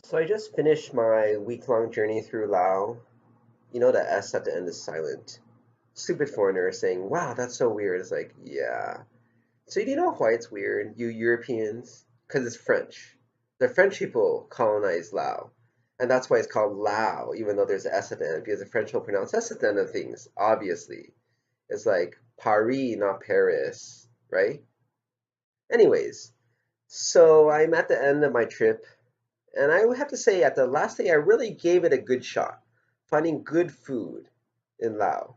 So I just finished my week-long journey through Laos. You know the S at the end is silent. Stupid foreigner saying, "Wow, that's so weird." It's like, yeah. So you know why it's weird, you Europeans? Because it's French. The French people colonized Laos. And that's why it's called Lao, even though there's an S at the end, because the French will pronounce S at the end of things, obviously. It's like Paris, not Paris, right? Anyways, so I'm at the end of my trip. And I would have to say, at the last day, I really gave it a good shot, finding good food in Laos.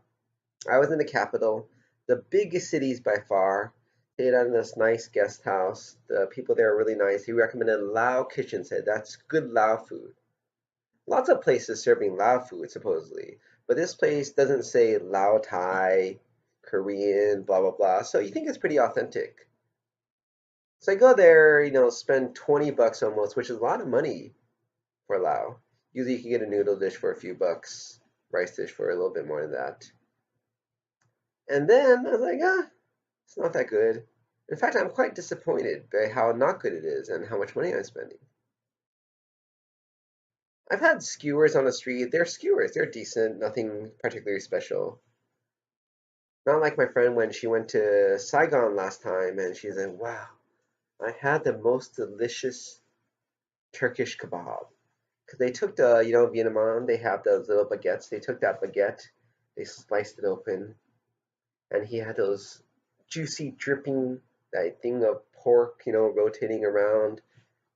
I was in the capital, the biggest cities by far. Stayed at this nice guest house. The people there are really nice. He recommended Lao Kitchen, said that's good Lao food. Lots of places serving Lao food, supposedly. But this place doesn't say Lao Thai, Korean, blah, blah, blah. So you think it's pretty authentic. So I go there, spend 20 bucks almost, which is a lot of money for Lao. Usually you can get a noodle dish for a few bucks, rice dish for a little bit more than that. And then I was like, it's not that good. In fact, I'm quite disappointed by how not good it is and how much money I'm spending. I've had skewers on the street. They're skewers. They're decent, nothing particularly special. Not like my friend when she went to Saigon last time and she's like, wow, I had the most delicious Turkish kebab. Because they took Vietnam, they have those little baguettes. They took that baguette, they sliced it open, and he had those juicy dripping, that thing of pork, rotating around.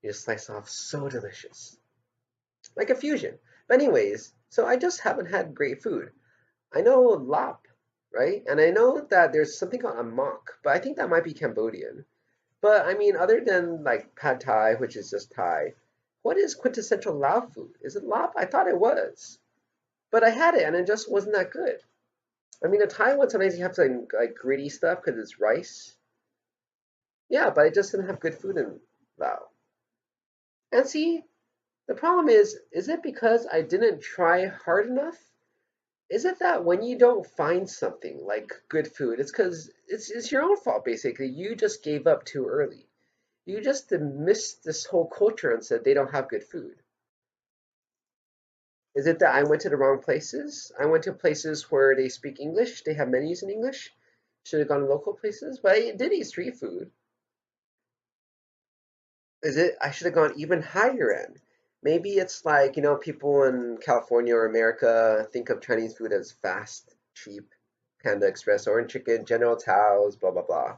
You just slice off, so delicious. Like a fusion. But anyways, so I just haven't had great food. I know lap, right? And I know that there's something called amok, but I think that might be Cambodian. But I mean, other than like pad thai, which is just Thai, what is quintessential Lao food? Is it lap? I thought it was. But I had it and it just wasn't that good. I mean, the Thai one, sometimes you have to like gritty stuff because it's rice. Yeah, but it just didn't have good food in Lao. And see, the problem is it because I didn't try hard enough? Is it that when you don't find something like good food, it's because it's your own fault, basically. You just gave up too early. You just missed this whole culture and said they don't have good food. Is it that I went to the wrong places? I went to places where they speak English, they have menus in English. Should have gone to local places, but I did eat street food. Is it I should have gone even higher end? Maybe it's like, people in California or America think of Chinese food as fast, cheap, Panda Express, orange chicken, General Tao's, blah, blah, blah.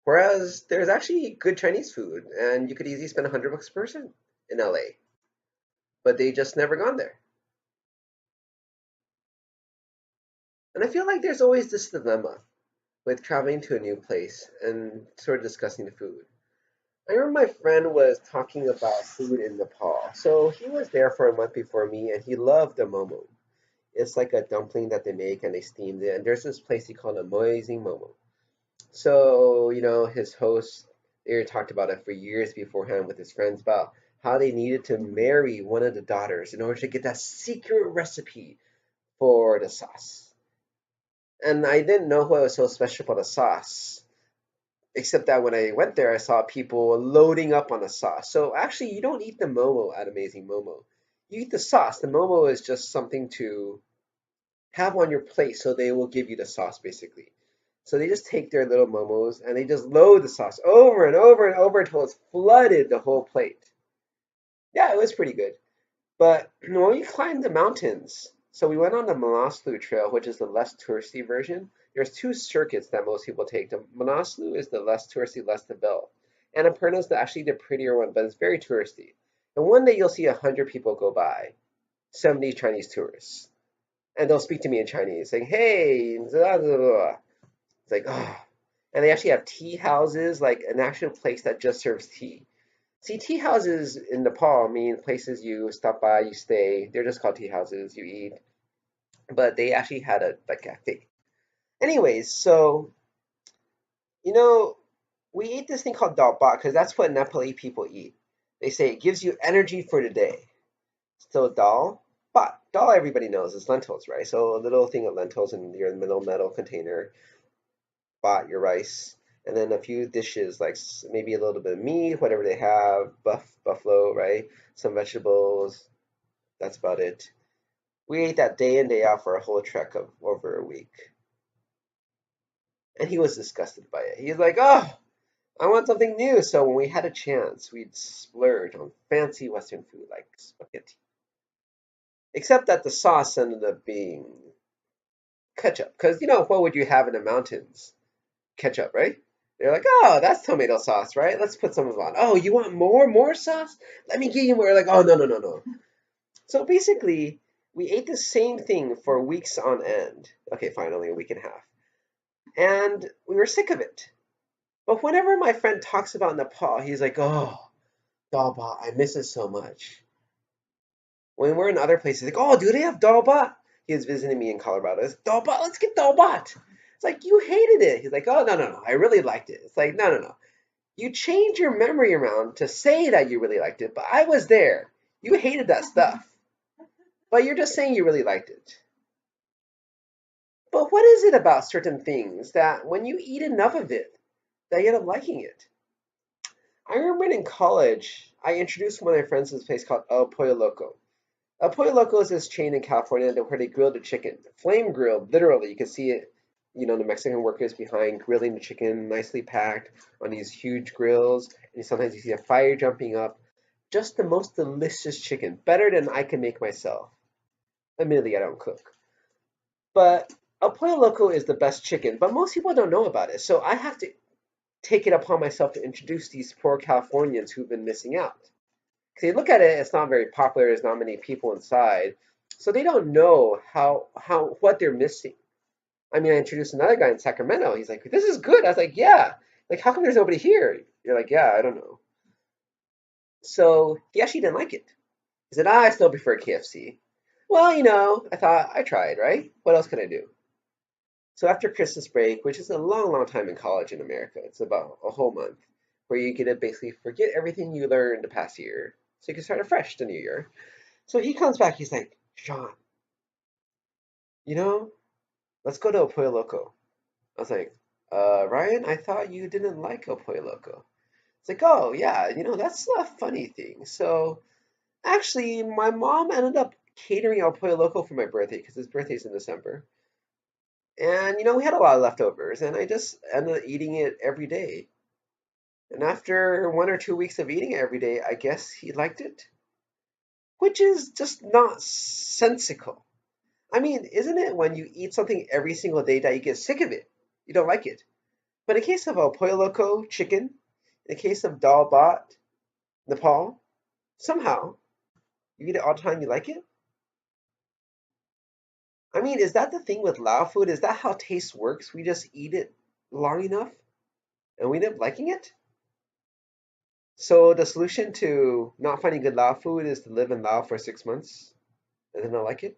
Whereas there's actually good Chinese food, and you could easily spend 100 bucks per person in LA, but they just never gone there. And I feel like there's always this dilemma with traveling to a new place and sort of discussing the food. I remember my friend was talking about food in Nepal. So he was there for a month before me and he loved the momo. It's like a dumpling that they make and they steamed it. And there's this place he called Amazing Momo. So, his host there talked about it for years beforehand with his friends about how they needed to marry one of the daughters in order to get that secret recipe for the sauce. And I didn't know what was so special about the sauce. Except that when I went there, I saw people loading up on the sauce. So actually, you don't eat the momo at Amazing Momo. You eat the sauce. The momo is just something to have on your plate, so they will give you the sauce basically. So they just take their little momos and they just load the sauce over and over and over until it's flooded the whole plate. Yeah, it was pretty good. But when we climbed the mountains, so we went on the Manaslu Trail, which is the less touristy version. There's two circuits that most people take. The Manaslu is the less touristy, less developed. And Annapurna is actually the prettier one, but it's very touristy. And one day you'll see 100 people go by, 70 Chinese tourists. And they'll speak to me in Chinese, saying, hey, blah, blah, blah. It's like, oh. And they actually have tea houses, like an actual place that just serves tea. See, tea houses in Nepal mean places you stop by, you stay. They're just called tea houses, you eat. But they actually had a cafe. Anyways, so, you know, we eat this thing called dal bhat because that's what Nepali people eat. They say it gives you energy for the day. So dal, bhat. Dal everybody knows is lentils, right? So a little thing of lentils in your middle metal container, bhat, your rice. and then a few dishes like maybe a little bit of meat, whatever they have, buffalo, right? Some vegetables. That's about it. We ate that day in day out for a whole trek of over a week, and he was disgusted by it. He's like, "Oh, I want something new." So when we had a chance, we'd splurge on fancy Western food like spaghetti. Except that the sauce ended up being ketchup, because what would you have in the mountains? Ketchup, right? They're like, oh, that's tomato sauce, right? Let's put some of it on. Oh, you want more sauce? Let me give you more. Like, oh, no, no, no, no. So basically, we ate the same thing for weeks on end. Okay, fine, only a week and a half. And we were sick of it. But whenever my friend talks about Nepal, he's like, oh, dal bhat, I miss it so much. When we're in other places, like, oh, do they have dal bhat? He was visiting me in Colorado. It's dal bhat, let's get dal bhat. It's like, you hated it. He's like, oh, no, no, no, I really liked it. It's like, no, no, no. You change your memory around to say that you really liked it, but I was there. You hated that stuff, but you're just saying you really liked it. But what is it about certain things that when you eat enough of it, that you end up liking it? I remember in college, I introduced one of my friends to this place called El Pollo Loco. El Pollo Loco is this chain in California where they grill the chicken, flame grilled, literally. You can see it, the Mexican workers behind grilling the chicken, nicely packed on these huge grills. And sometimes you see a fire jumping up. Just the most delicious chicken, better than I can make myself. Admittedly, I don't cook. But El Pollo Loco is the best chicken, but most people don't know about it. So I have to take it upon myself to introduce these poor Californians who've been missing out. Because you look at it, it's not very popular. There's not many people inside, so they don't know how what they're missing. I mean, I introduced another guy in Sacramento. He's like, "This is good." I was like, "Yeah." Like, how come there's nobody here? You're like, "Yeah, I don't know." So he actually didn't like it. He said, "I still prefer KFC." Well, I thought I tried, right? What else can I do? So after Christmas break, which is a long, long time in college in America, it's about a whole month, where you get to basically forget everything you learned the past year, so you can start afresh the new year. So he comes back, he's like, Sean, you know, let's go to El Pollo Loco. I was like, Ryan, I thought you didn't like El Pollo Loco. It's like, oh, yeah, that's a funny thing. So actually, my mom ended up catering El Pollo Loco for my birthday because his birthday's in December. And, we had a lot of leftovers, and I just ended up eating it every day. And after 1 or 2 weeks of eating it every day, I guess he liked it, which is just not sensical. I mean, isn't it when you eat something every single day that you get sick of it? You don't like it. But in the case of El Pollo Loco chicken, in the case of Dal Bhat, Nepal, somehow you eat it all the time, you like it? I mean, is that the thing with Lao food? Is that how taste works? We just eat it long enough and we end up liking it? So the solution to not finding good Lao food is to live in Lao for 6 months and then not like it?